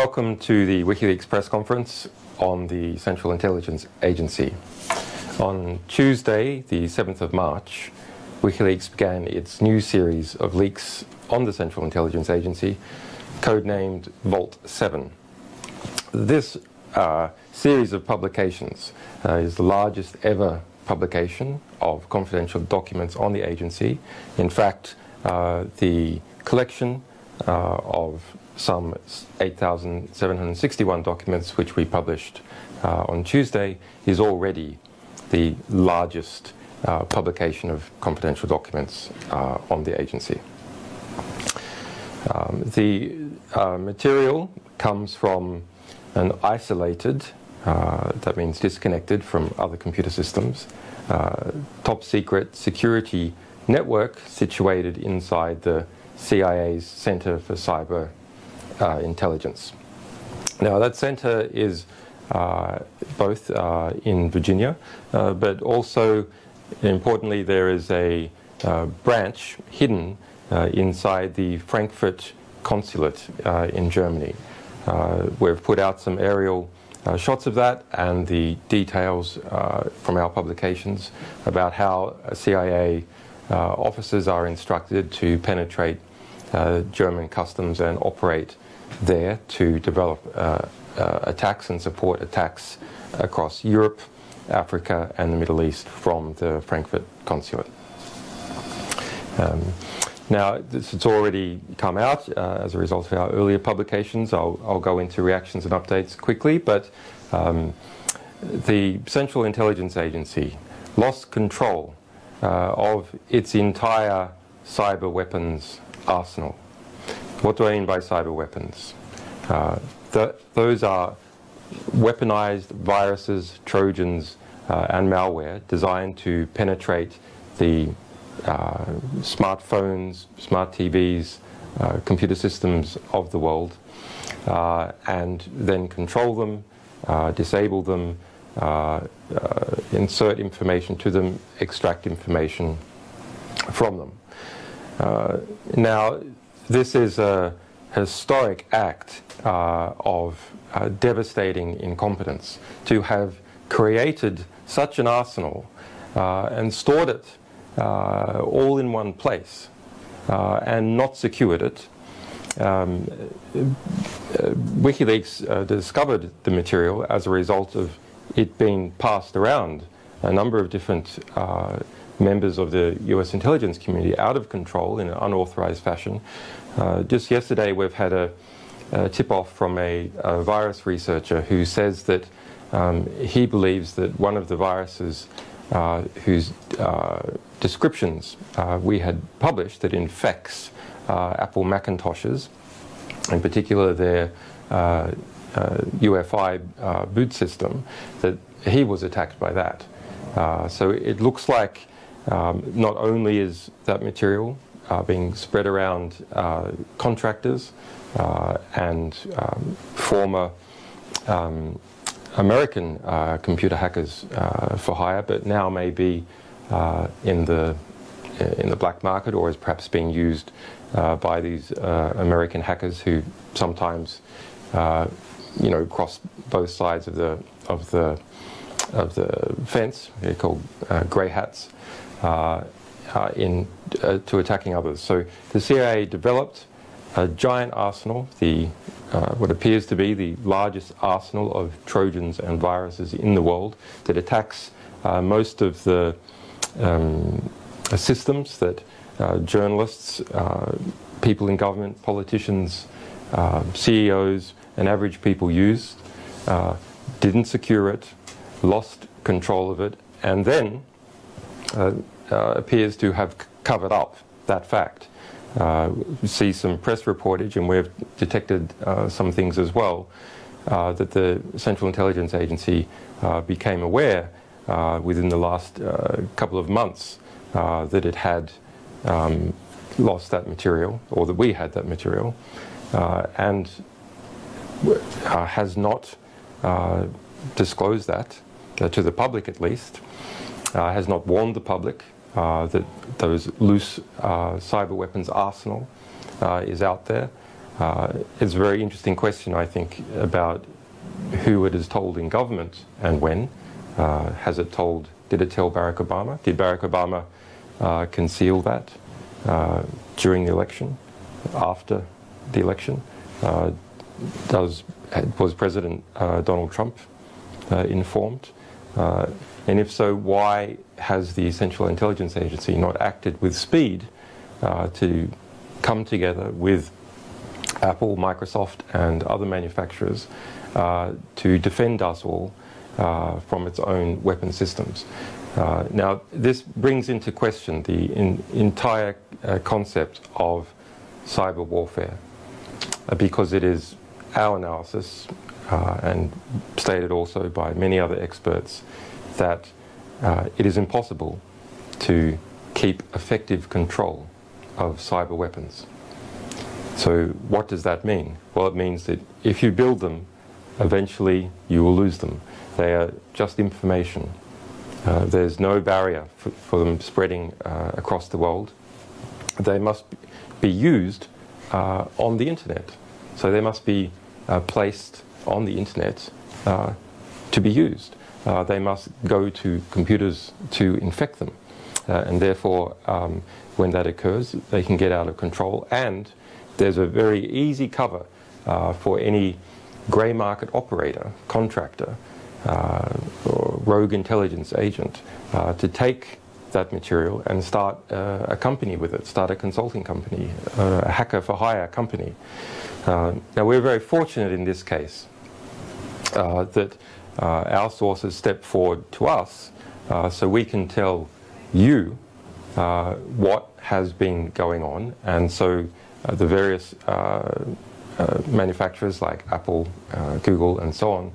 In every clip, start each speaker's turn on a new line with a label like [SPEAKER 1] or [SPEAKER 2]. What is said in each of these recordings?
[SPEAKER 1] Welcome to the WikiLeaks press conference on the Central Intelligence Agency. On Tuesday, the 7th of March, WikiLeaks began its new series of leaks on the Central Intelligence Agency, codenamed Vault 7. This series of publications is the largest ever publication of confidential documents on the agency. In fact, the collection of some 8,761 documents which we published on Tuesday is already the largest publication of confidential documents on the agency. The material comes from an isolated, that means disconnected from other computer systems, top secret security network situated inside the CIA's Center for Cyber Intelligence. Now that center is both in Virginia, but also importantly there is a branch hidden inside the Frankfurt consulate in Germany. We've put out some aerial shots of that and the details from our publications about how CIA officers are instructed to penetrate German customs and operate there to develop attacks and support attacks across Europe, Africa and the Middle East from the Frankfurt consulate. Now, this has already come out as a result of our earlier publications. I'll go into reactions and updates quickly, but the Central Intelligence Agency lost control of its entire cyber weapons arsenal. What do I mean by cyber weapons? Those are weaponized viruses, trojans, and malware designed to penetrate the smartphones, smart TVs, computer systems of the world, and then control them, disable them, insert information to them, extract information from them. Now, this is a historic act of devastating incompetence to have created such an arsenal and stored it all in one place and not secured it. WikiLeaks discovered the material as a result of it being passed around a number of different members of the US intelligence community out of control in an unauthorized fashion. Just yesterday we've had a tip-off from a virus researcher who says that he believes that one of the viruses whose descriptions we had published that infects Apple Macintoshes, in particular their UEFI boot system, that he was attacked by that. So it looks like not only is that material being spread around contractors and former American computer hackers for hire, but now may be in the black market, or is perhaps being used by these American hackers who sometimes, cross both sides of the fence. They're called grey hats to attacking others. So the CIA developed a giant arsenal, what appears to be the largest arsenal of trojans and viruses in the world, that attacks most of the systems that journalists, people in government, politicians, CEOs and average people use, didn't secure it, lost control of it, and then appears to have covered up that fact. We see some press reportage, and we've detected some things as well, that the Central Intelligence Agency became aware within the last couple of months that it had lost that material, or that we had that material, and has not disclosed that to the public, at least, has not warned the public that those loose cyber weapons arsenal is out there, It's a very interesting question, I think, about who it is told in government and when. Did it tell Barack Obama? Did Barack Obama conceal that during the election, after the election? Was President Donald Trump informed? And if so, why has the Central Intelligence Agency not acted with speed to come together with Apple, Microsoft and other manufacturers to defend us all from its own weapon systems? Now, this brings into question the entire concept of cyber warfare, because it is our analysis, and stated also by many other experts, that it is impossible to keep effective control of cyber weapons. So what does that mean? Well, it means that if you build them, eventually you will lose them. They are just information. There's no barrier for them spreading across the world. They must be used on the internet. So they must be placed on the internet to be used. They must go to computers to infect them. And therefore, when that occurs, they can get out of control. And there's a very easy cover for any grey market operator, contractor, or rogue intelligence agent to take that material and start a company with it, start a consulting company, a hacker for hire company. Now, we're very fortunate in this case that our sources step forward to us so we can tell you what has been going on, and so the various manufacturers like Apple, Google and so on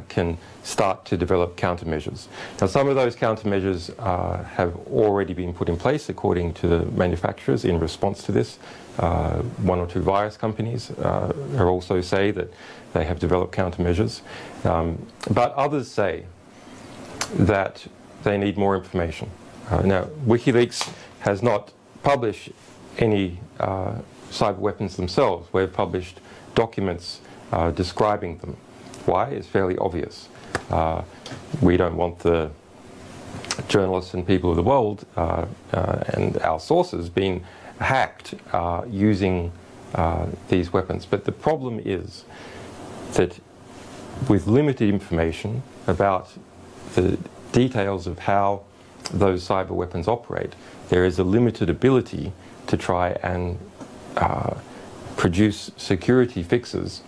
[SPEAKER 1] can start to develop countermeasures. Now, some of those countermeasures have already been put in place according to the manufacturers in response to this. One or two virus companies also say that they have developed countermeasures. But others say that they need more information. Now, WikiLeaks has not published any cyber weapons themselves. We've published documents describing them. Why? It's fairly obvious. We don't want the journalists and people of the world and our sources being hacked using these weapons. But the problem is that with limited information about the details of how those cyber weapons operate, there is a limited ability to try and produce security fixes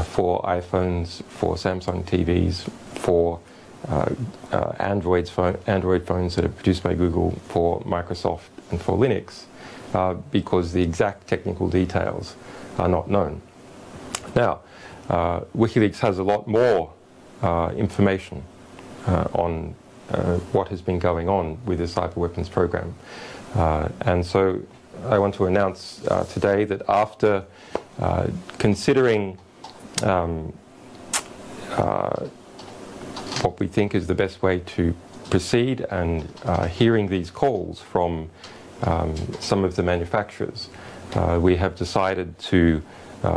[SPEAKER 1] for iPhones, for Samsung TVs, for Android phones that are produced by Google, for Microsoft and for Linux, because the exact technical details are not known. Now, WikiLeaks has a lot more information on what has been going on with the cyber weapons program. And so I want to announce today that after considering what we think is the best way to proceed and hearing these calls from some of the manufacturers, we have decided to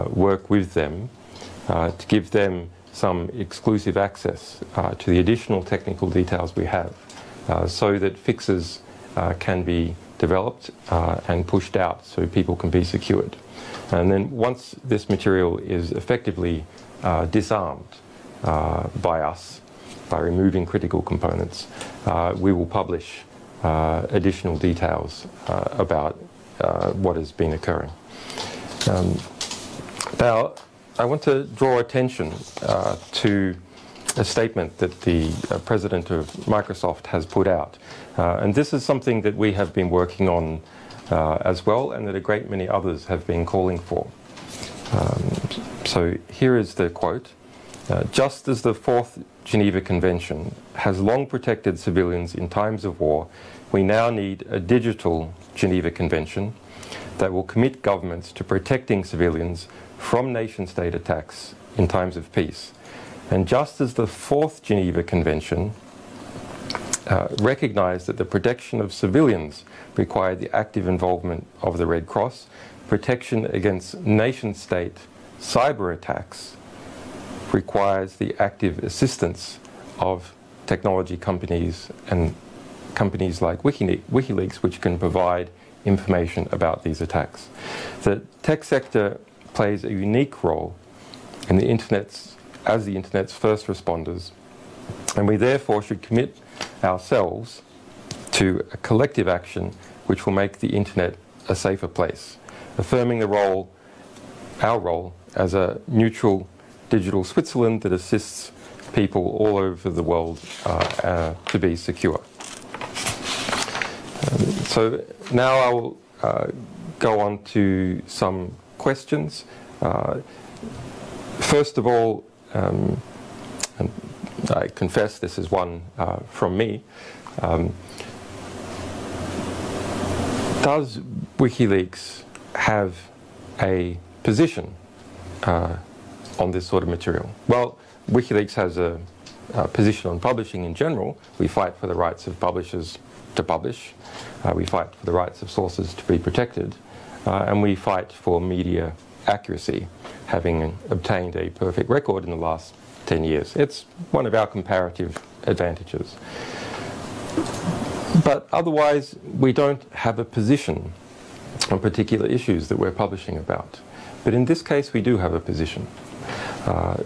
[SPEAKER 1] work with them to give them some exclusive access to the additional technical details we have so that fixes can be developed and pushed out so people can be secured. And then once this material is effectively disarmed by us, by removing critical components, we will publish additional details about what has been occurring. Now, I want to draw attention to a statement that the president of Microsoft has put out. And this is something that we have been working on as well, and that a great many others have been calling for. So here is the quote. Just as the Fourth Geneva Convention has long protected civilians in times of war, we now need a digital Geneva Convention that will commit governments to protecting civilians from nation-state attacks in times of peace. And just as the Fourth Geneva Convention recognized that the protection of civilians required the active involvement of the Red Cross. Protection against nation-state cyber attacks requires the active assistance of technology companies and companies like WikiLeaks, which can provide information about these attacks. The tech sector plays a unique role in the as the internet's first responders, and we therefore should commit ourselves to a collective action which will make the internet a safer place, affirming our role as a neutral digital Switzerland that assists people all over the world to be secure. So now I will go on to some questions. First of all, and I confess this is one from me, does WikiLeaks have a position on this sort of material? Well, WikiLeaks has a position on publishing in general. We fight for the rights of publishers to publish. We fight for the rights of sources to be protected. And we fight for media accuracy, having obtained a perfect record in the last 10 years. It's one of our comparative advantages. But otherwise, we don't have a position on particular issues that we're publishing about. But in this case, we do have a position.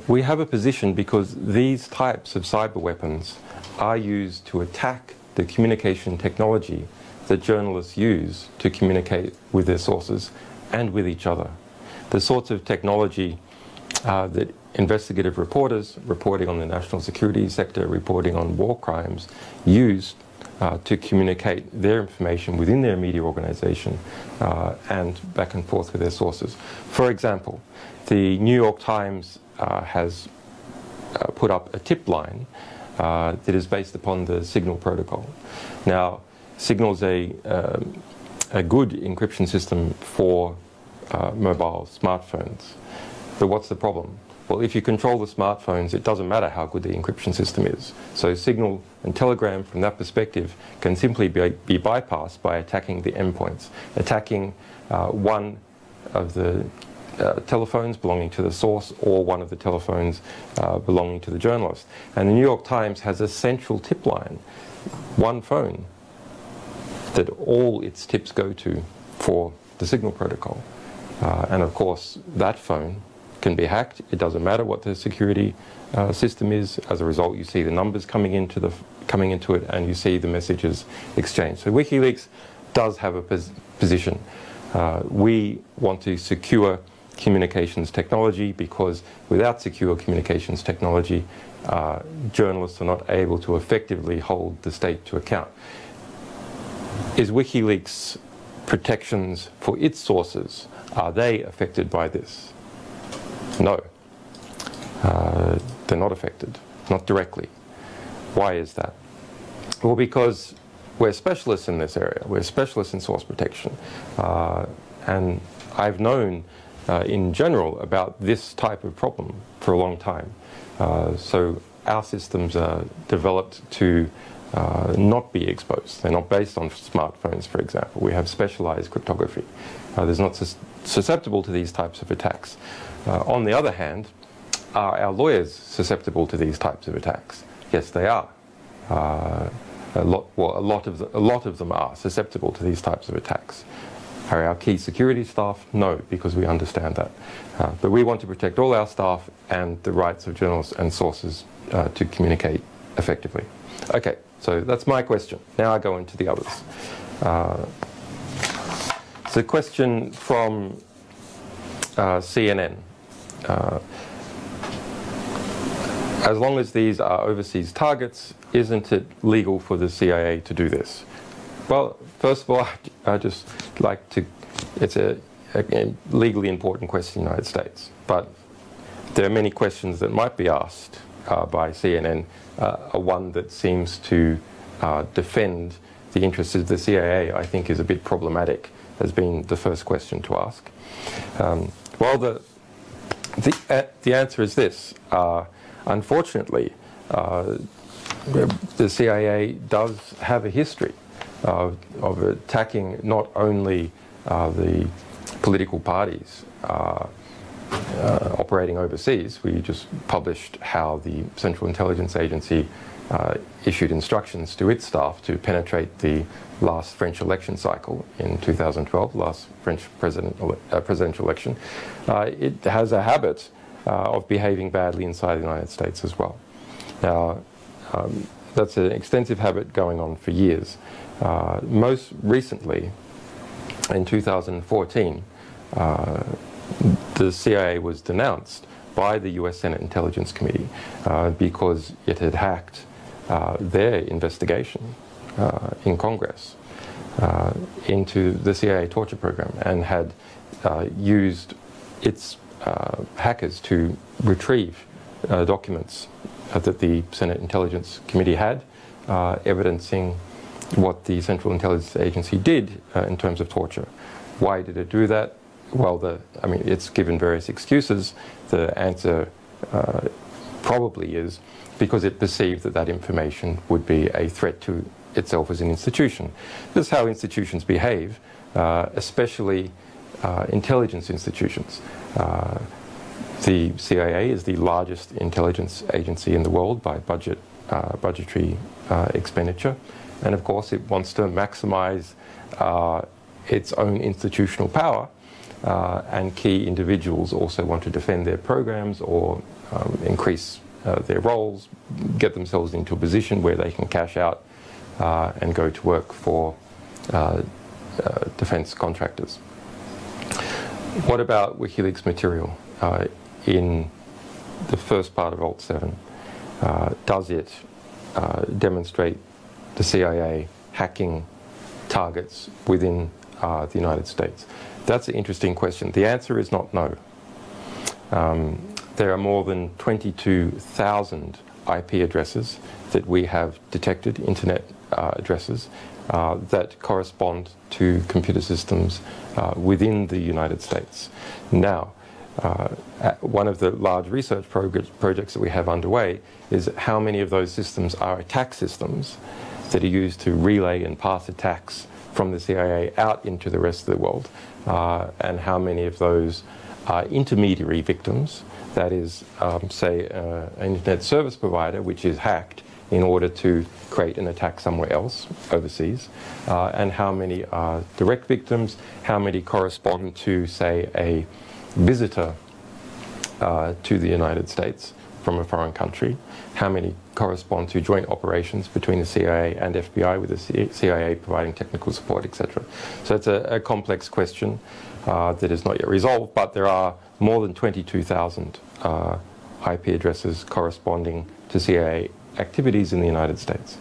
[SPEAKER 1] We have a position because these types of cyber weapons are used to attack the communication technology that journalists use to communicate with their sources and with each other. The sorts of technology that investigative reporters reporting on the national security sector, reporting on war crimes, use to communicate their information within their media organization and back and forth with their sources. For example, the New York Times has put up a tip line that is based upon the Signal protocol. Now, Signal's a good encryption system for mobile smartphones. But what's the problem? Well, if you control the smartphones, it doesn't matter how good the encryption system is. So Signal and Telegram, from that perspective, can simply be bypassed by attacking the endpoints, attacking one of the telephones belonging to the source or one of the telephones belonging to the journalist. And the New York Times has a central tip line, one phone, that all its tips go to for the Signal protocol. And of course, that phone can be hacked. It doesn't matter what the security system is. As a result, you see the numbers coming into it, and you see the messages exchanged. So WikiLeaks does have a position. We want to secure communications technology because without secure communications technology, journalists are not able to effectively hold the state to account. Is WikiLeaks protections for its sources, are they affected by this? No. They're not affected, not directly. Why is that? Well, because we're specialists in this area. We're specialists in source protection. And I've known in general about this type of problem for a long time. So our systems are developed to not be exposed. They're not based on smartphones, for example. We have specialized cryptography. There's not susceptible to these types of attacks. On the other hand, are our lawyers susceptible to these types of attacks? Yes, they are. A lot of them are susceptible to these types of attacks. Are our key security staff? No, because we understand that. But we want to protect all our staff and the rights of journalists and sources to communicate effectively. Okay, so that's my question. Now I go into the others. It's a question from CNN. As long as these are overseas targets, isn't it legal for the CIA to do this? Well, first of all, I just like to, it's a legally important question in the United States, but there are many questions that might be asked by CNN. One that seems to defend the interests of the CIA, I think, is a bit problematic, has been the first question to ask. Well, the answer is this. Unfortunately, the CIA does have a history of attacking not only the political parties operating overseas. We just published how the Central Intelligence Agency issued instructions to its staff to penetrate the last French election cycle in 2012, last French presidential election. It has a habit of behaving badly inside the United States as well. Now, that's an extensive habit going on for years. Most recently, in 2014, the CIA was denounced by the US Senate Intelligence Committee because it had hacked their investigation in Congress into the CIA torture program and had used its hackers to retrieve documents that the Senate Intelligence Committee had, evidencing what the Central Intelligence Agency did in terms of torture. Why did it do that? Well, I mean, it's given various excuses. The answer probably is because it perceived that that information would be a threat to itself as an institution. This is how institutions behave, especially intelligence institutions. The CIA is the largest intelligence agency in the world by budgetary expenditure, and of course it wants to maximize its own institutional power, and key individuals also want to defend their programs or increase their roles, get themselves into a position where they can cash out and go to work for defense contractors. What about WikiLeaks material in the first part of Alt 7? Does it demonstrate the CIA hacking targets within the United States? That's an interesting question. The answer is not no. There are more than 22,000 IP addresses that we have detected, internet addresses, that correspond to computer systems within the United States. Now, one of the large research projects that we have underway is how many of those systems are attack systems that are used to relay and pass attacks from the CIA out into the rest of the world, and how many of those are intermediary victims, that is, say, an internet service provider which is hacked in order to create an attack somewhere else, overseas, and how many are direct victims, how many correspond to, say, a visitor to the United States from a foreign country, how many correspond to joint operations between the CIA and FBI, with the CIA providing technical support, etc. So it's a complex question that is not yet resolved, but there are more than 22,000 IP addresses corresponding to CIA activities in the United States.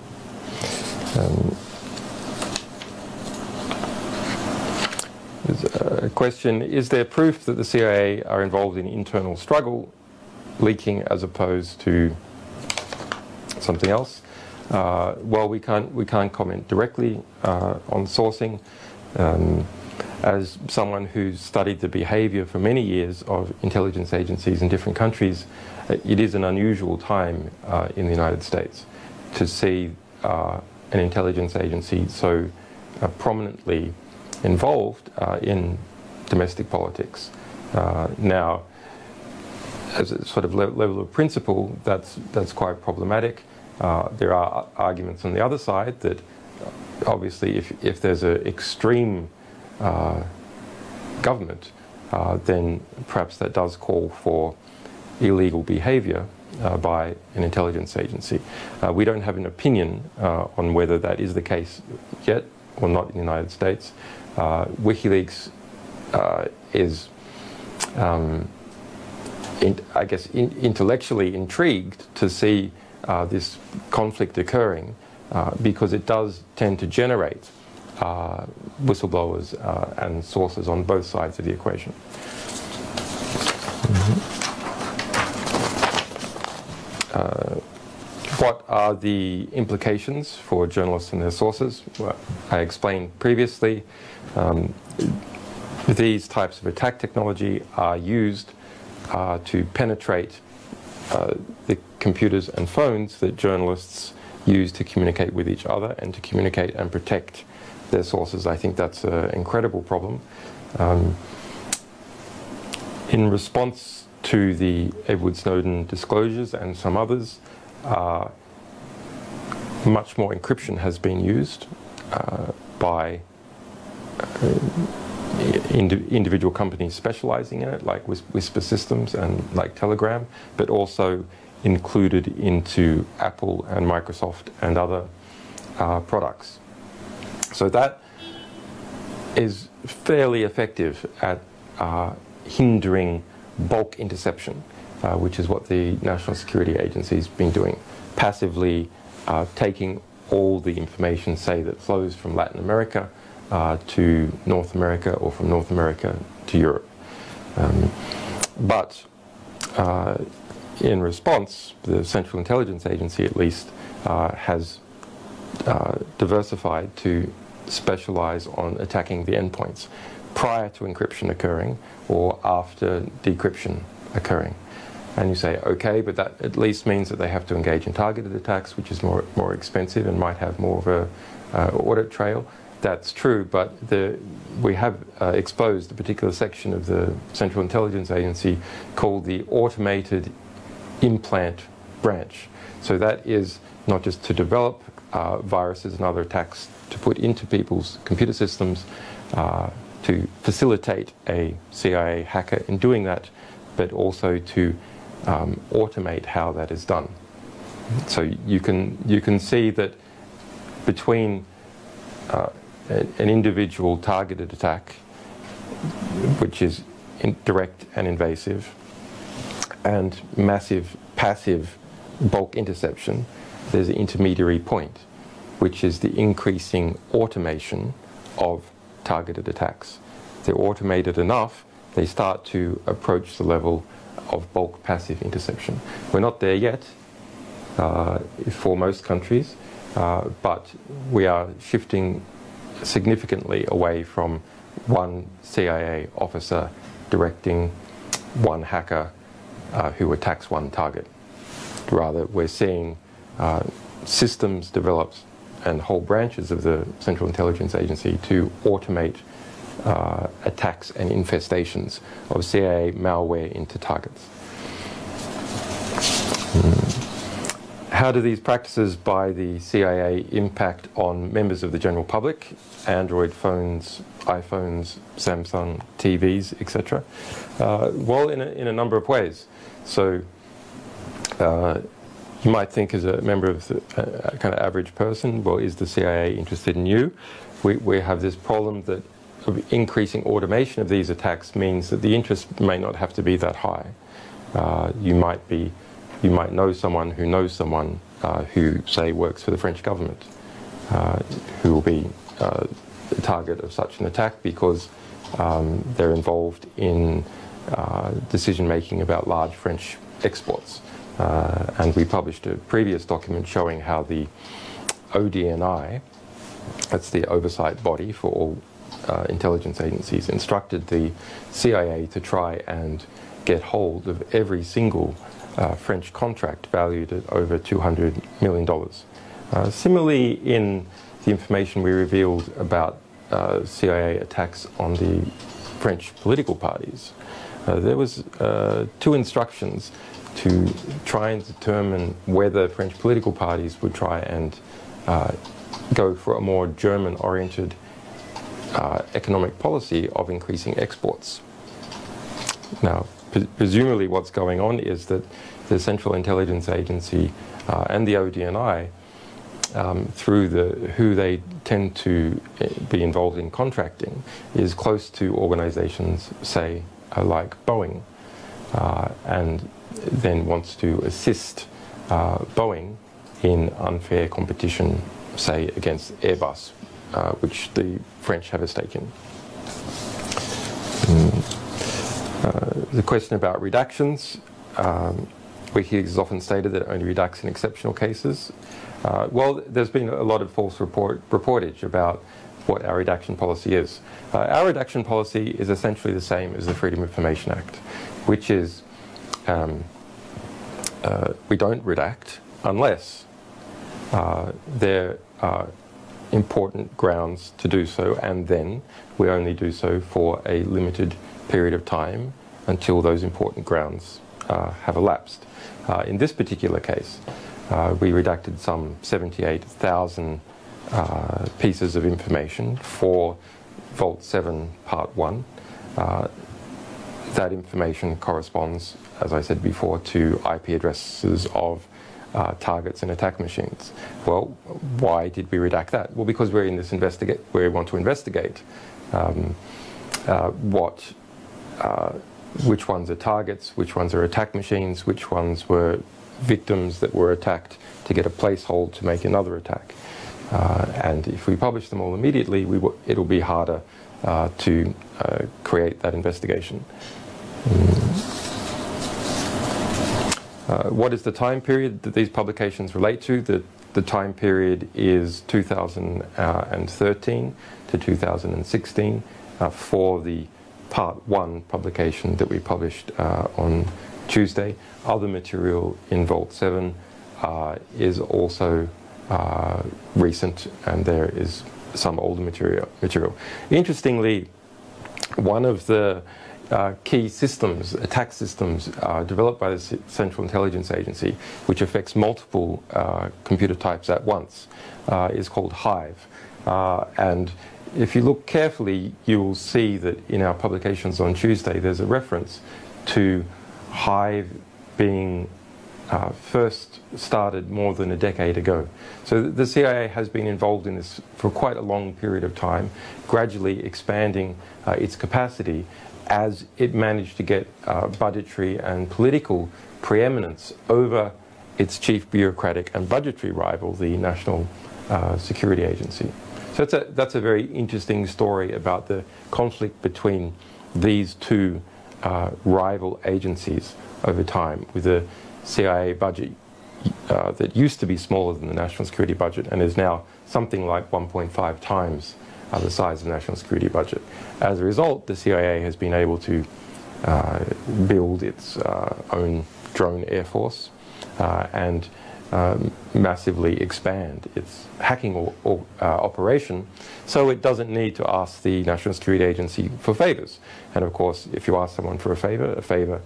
[SPEAKER 1] There's a question, is there proof that the CIA are involved in internal struggle, leaking as opposed to something else? Well, we can't comment directly on sourcing. As someone who's studied the behavior for many years of intelligence agencies in different countries, it is an unusual time in the United States to see an intelligence agency so prominently involved in domestic politics. Now, as a sort of level of principle, that's quite problematic. There are arguments on the other side that obviously if there's an extreme government, then perhaps that does call for illegal behavior by an intelligence agency. We don't have an opinion on whether that is the case yet or not in the United States. WikiLeaks is, I guess, intellectually intrigued to see this conflict occurring because it does tend to generate whistleblowers and sources on both sides of the equation. What are the implications for journalists and their sources? Well, I explained previously, these types of attack technology are used to penetrate the computers and phones that journalists use to communicate with each other and to communicate and protect their sources. I think that's an incredible problem. In response to the Edward Snowden disclosures and some others, much more encryption has been used by individual companies specializing in it, like Whisper Systems and like Telegram, but also included into Apple and Microsoft and other products. So that is fairly effective at hindering bulk interception, which is what the National Security Agency's been doing, passively taking all the information, say, that flows from Latin America to North America, or from North America to Europe. But in response, the Central Intelligence Agency, at least, has diversified to specialize on attacking the endpoints prior to encryption occurring or after decryption occurring. And you say, okay, but that at least means that they have to engage in targeted attacks, which is more expensive and might have more of a audit trail. That's true, but we have exposed a particular section of the Central Intelligence Agency called the Automated Implant Branch. So that is not just to develop viruses and other attacks to put into people's computer systems to facilitate a CIA hacker in doing that, but also to automate how that is done. So you can see that between an individual targeted attack, which is direct and invasive, and massive passive bulk interception, there's an intermediary point, which is the increasing automation of targeted attacks. They're automated enough, they start to approach the level of bulk passive interception. We're not there yet for most countries, but we are shifting significantly away from one CIA officer directing one hacker who attacks one target. Rather, we're seeing systems developed and whole branches of the Central Intelligence Agency to automate attacks and infestations of CIA malware into targets. How do these practices by the CIA impact on members of the general public? Android phones, iPhones, Samsung TVs, etc. Well, in a number of ways. So you might think, as a member of the kind of average person, well, is the CIA interested in you? We have this problem that increasing automation of these attacks means that the interest may not have to be that high. You might know someone who knows someone who, say, works for the French government, who will be the target of such an attack because they're involved in decision-making about large French exports. And we published a previous document showing how the ODNI, that's the oversight body for all intelligence agencies, instructed the CIA to try and get hold of every single French contract valued at over $200 million. Similarly, in the information we revealed about CIA attacks on the French political parties, there was 2 instructions to try and determine whether French political parties would try and go for a more German-oriented economic policy of increasing exports. Now, presumably what's going on is that the Central Intelligence Agency and the ODNI, through who they tend to be involved in contracting, is close to organizations, say, like Boeing, and then wants to assist Boeing in unfair competition, say, against Airbus, which the French have a stake in. The question about redactions. WikiLeaks has often stated that it only redacts in exceptional cases. Well, there's been a lot of false reportage about what our redaction policy is. Our redaction policy is essentially the same as the Freedom of Information Act, which is we don't redact unless there are important grounds to do so, and then we only do so for a limited period of time until those important grounds have elapsed. In this particular case, we redacted some 78,000 pieces of information for Vault 7 Part 1. That information corresponds, as I said before, to IP addresses of targets and attack machines. Well, why did we redact that? Well, because we're in this we want to investigate which ones are targets, which ones are attack machines, which ones were victims that were attacked to get a placehold to make another attack. And if we publish them all immediately, it'll be harder to create that investigation. What is the time period that these publications relate to? The time period is 2013 to 2016 for the Part 1 publication that we published on Tuesday. Other material in Vault 7 is also recent, and there is some older material. Interestingly, one of the key systems, attack systems developed by the Central Intelligence Agency, which affects multiple computer types at once, is called Hive. And if you look carefully, you will see that in our publications on Tuesday, there's a reference to Hive being first started more than a decade ago. So the CIA has been involved in this for quite a long period of time, gradually expanding its capacity as it managed to get budgetary and political preeminence over its chief bureaucratic and budgetary rival, the National Security Agency. So that's a very interesting story about the conflict between these two rival agencies over time, with the CIA budget that used to be smaller than the national security budget and is now something like 1.5 times the size of the national security budget. As a result, the CIA has been able to build its own drone air force and massively expand its hacking operation, so it doesn't need to ask the National Security Agency for favors. And of course, if you ask someone for a favor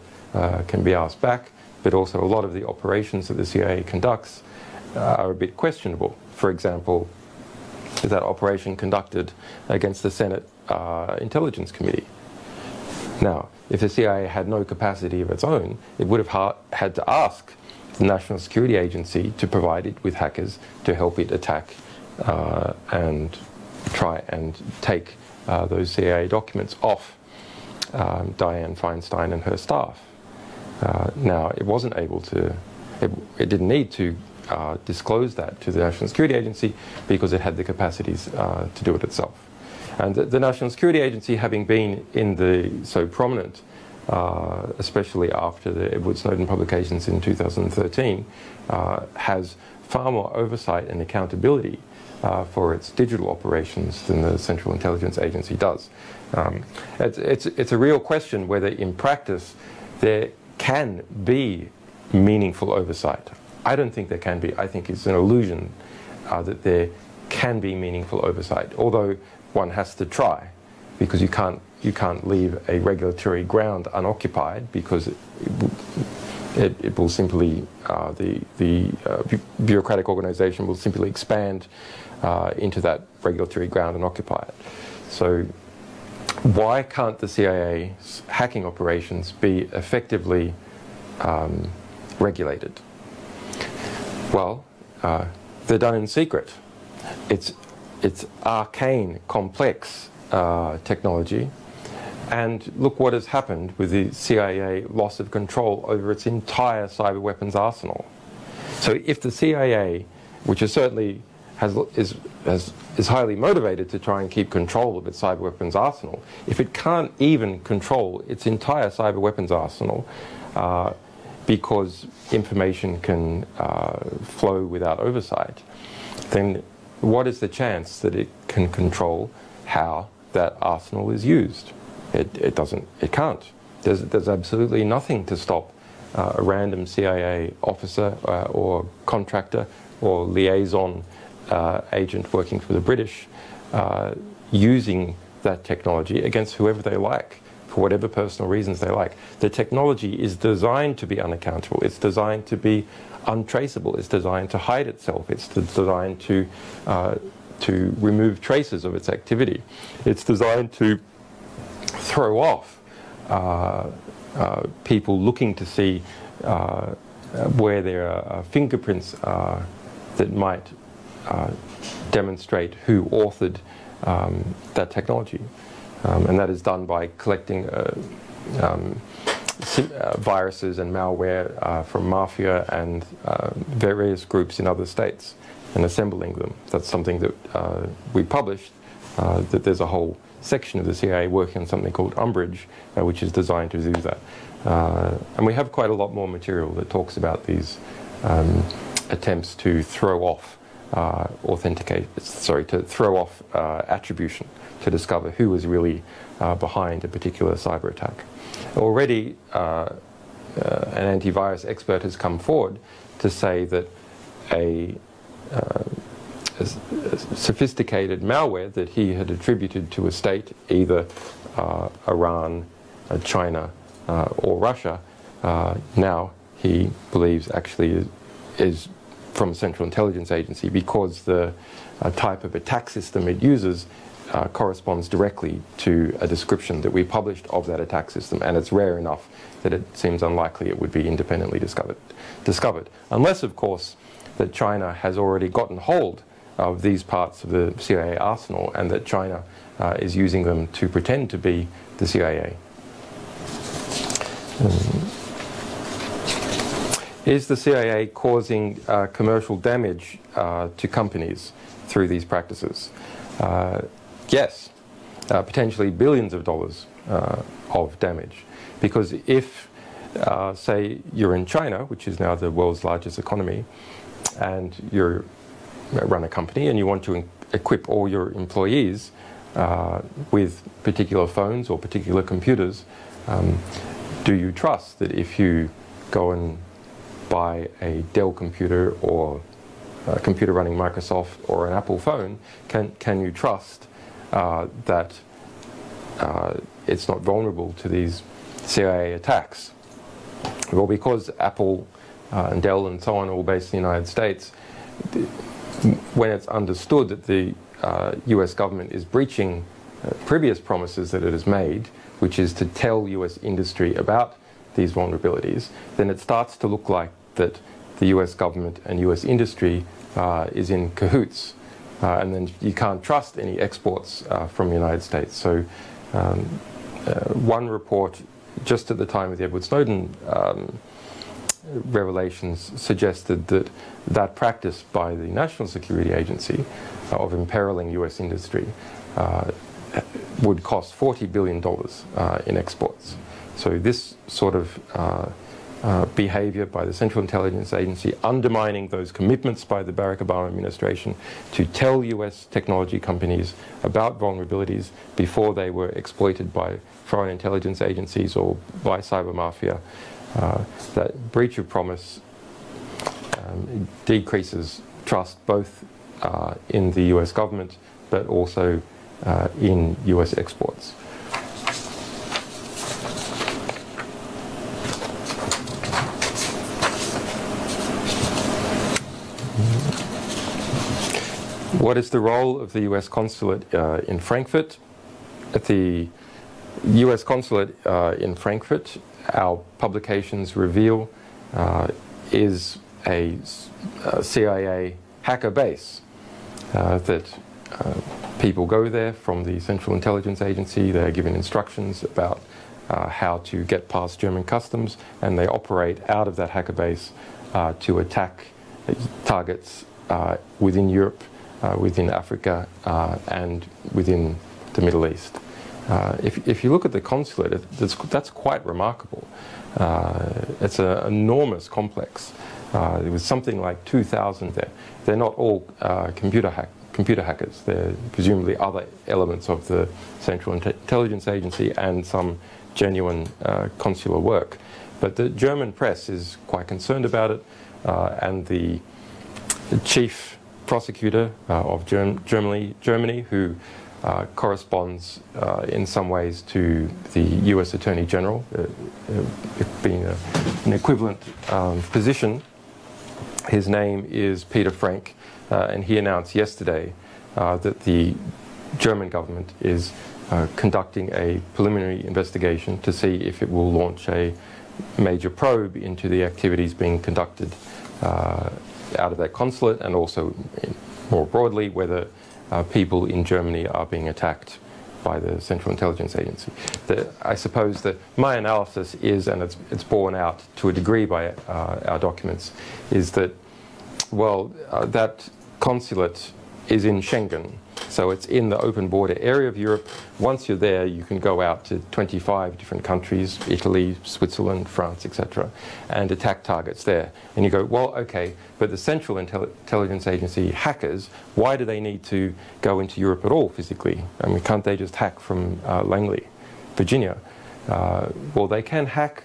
[SPEAKER 1] can be asked back, but also a lot of the operations that the CIA conducts are a bit questionable. For example, is that operation conducted against the Senate Intelligence Committee? Now, if the CIA had no capacity of its own, it would have had to ask the National Security Agency to provide it with hackers to help it attack and try and take those CIA documents off Dianne Feinstein and her staff. Now, it wasn't able to, it didn't need to disclose that to the National Security Agency because it had the capacities to do it itself. And the National Security Agency, having been in the so prominent, especially after the Edward Snowden publications in 2013, has far more oversight and accountability for its digital operations than the Central Intelligence Agency does. It's a real question whether in practice there can be meaningful oversight. I don't think there can be. I think it's an illusion that there can be meaningful oversight, although one has to try, because you can't leave a regulatory ground unoccupied, because it will simply, the bureaucratic organization will simply expand into that regulatory ground and occupy it. So why can't the CIA's hacking operations be effectively regulated? Well, they're done in secret. It's arcane, complex technology. And look what has happened with the CIA loss of control over its entire cyber weapons arsenal. So if the CIA, which is certainly is highly motivated to try and keep control of its cyber weapons arsenal, if it can't even control its entire cyber weapons arsenal because information can flow without oversight, then what is the chance that it can control how that arsenal is used? It can't. There's absolutely nothing to stop a random CIA officer or contractor or liaison agent working for the British using that technology against whoever they like, for whatever personal reasons they like. The technology is designed to be unaccountable. It's designed to be untraceable. It's designed to hide itself. It's designed to remove traces of its activity. It's designed to throw off people looking to see where there are fingerprints that might demonstrate who authored that technology. And that is done by collecting viruses and malware from mafia and various groups in other states and assembling them. That's something that we published, that there's a whole section of the CIA working on something called Umbrage, which is designed to do that. And we have quite a lot more material that talks about these attempts to throw off to throw off attribution, to discover who was really behind a particular cyber attack. Already, an antivirus expert has come forward to say that a sophisticated malware that he had attributed to a state, either Iran, China, or Russia, now he believes actually is from a Central Intelligence Agency, because the type of attack system it uses corresponds directly to a description that we published of that attack system, and it's rare enough that it seems unlikely it would be independently discovered. Unless, of course, that China has already gotten hold of these parts of the CIA arsenal, and that China is using them to pretend to be the CIA. Is the CIA causing commercial damage to companies through these practices? Yes, potentially billions of dollars of damage. Because if, say, you're in China, which is now the world's largest economy, and you run a company and you want to equip all your employees with particular phones or particular computers, do you trust that if you go and buy a Dell computer or a computer running Microsoft or an Apple phone, can you trust that it's not vulnerable to these CIA attacks? Well, because Apple and Dell and so on are all based in the United States, when it's understood that the US government is breaching previous promises that it has made, which is to tell US industry about these vulnerabilities, then it starts to look like that the US government and US industry is in cahoots, and then you can't trust any exports from the United States. So one report just at the time of the Edward Snowden revelations suggested that that practice by the National Security Agency of imperiling US industry would cost $40 billion in exports. So this sort of behavior by the Central Intelligence Agency, undermining those commitments by the Barack Obama administration to tell US technology companies about vulnerabilities before they were exploited by foreign intelligence agencies or by cyber mafia, that breach of promise decreases trust both in the US government but also in US exports. What is the role of the US consulate in Frankfurt? At the US consulate in Frankfurt, our publications reveal, is a CIA hacker base that people go there from the Central Intelligence Agency. They are given instructions about how to get past German customs, and they operate out of that hacker base to attack targets within Europe, within Africa, and within the Middle East. If you look at the consulate, that's quite remarkable. It's an enormous complex. There was something like 2,000 there. They're not all computer hackers. They're presumably other elements of the Central Intelligence Agency and some genuine consular work. But the German press is quite concerned about it, and the chief prosecutor of Germany, who corresponds in some ways to the US Attorney General, being an equivalent position. His name is Peter Frank, and he announced yesterday that the German government is conducting a preliminary investigation to see if it will launch a major probe into the activities being conducted out of that consulate, and also more broadly whether people in Germany are being attacked by the Central Intelligence Agency. I suppose that my analysis is, and it's borne out to a degree by our documents, is that, well, that consulate is in Schengen, so it's in the open border area of Europe. Once you're there, you can go out to 25 different countries, Italy, Switzerland, France, etc., and attack targets there. And you go, well, okay, but the Central Intelligence Agency hackers, why do they need to go into Europe at all physically? I mean, can't they just hack from Langley, Virginia? Well, they can hack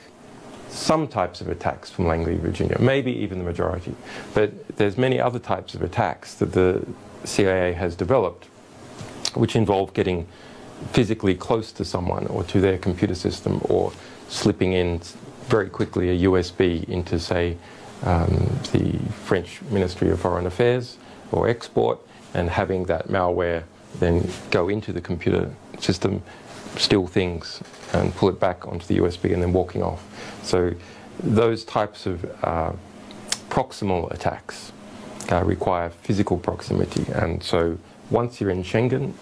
[SPEAKER 1] some types of attacks from Langley, Virginia, maybe even the majority. But there's many other types of attacks that the CIA has developed, which involve getting physically close to someone or to their computer system, or slipping in very quickly a USB into, say, the French Ministry of Foreign Affairs or Export, and having that malware then go into the computer system, steal things and pull it back onto the USB, and then walking off. So those types of proximal attacks require physical proximity, and so once you're in Schengen,